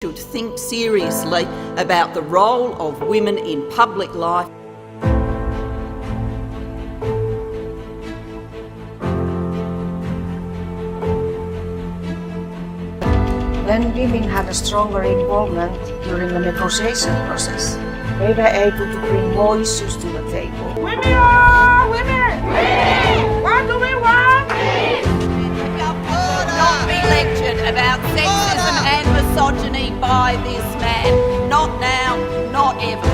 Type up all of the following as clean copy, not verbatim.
should think seriously about the role of women in public life. When women had a stronger involvement during the negotiation process, they were able to bring more issues to the table. Women are women! What do we want? Not be lectured about sexism and misogyny by this man. Not now, not ever.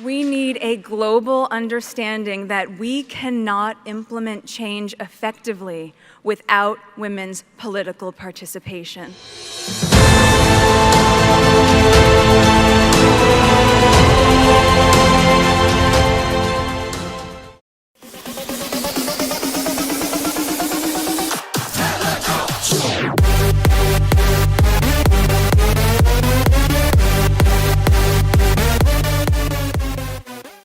We need a global understanding that we cannot implement change effectively without women's political participation.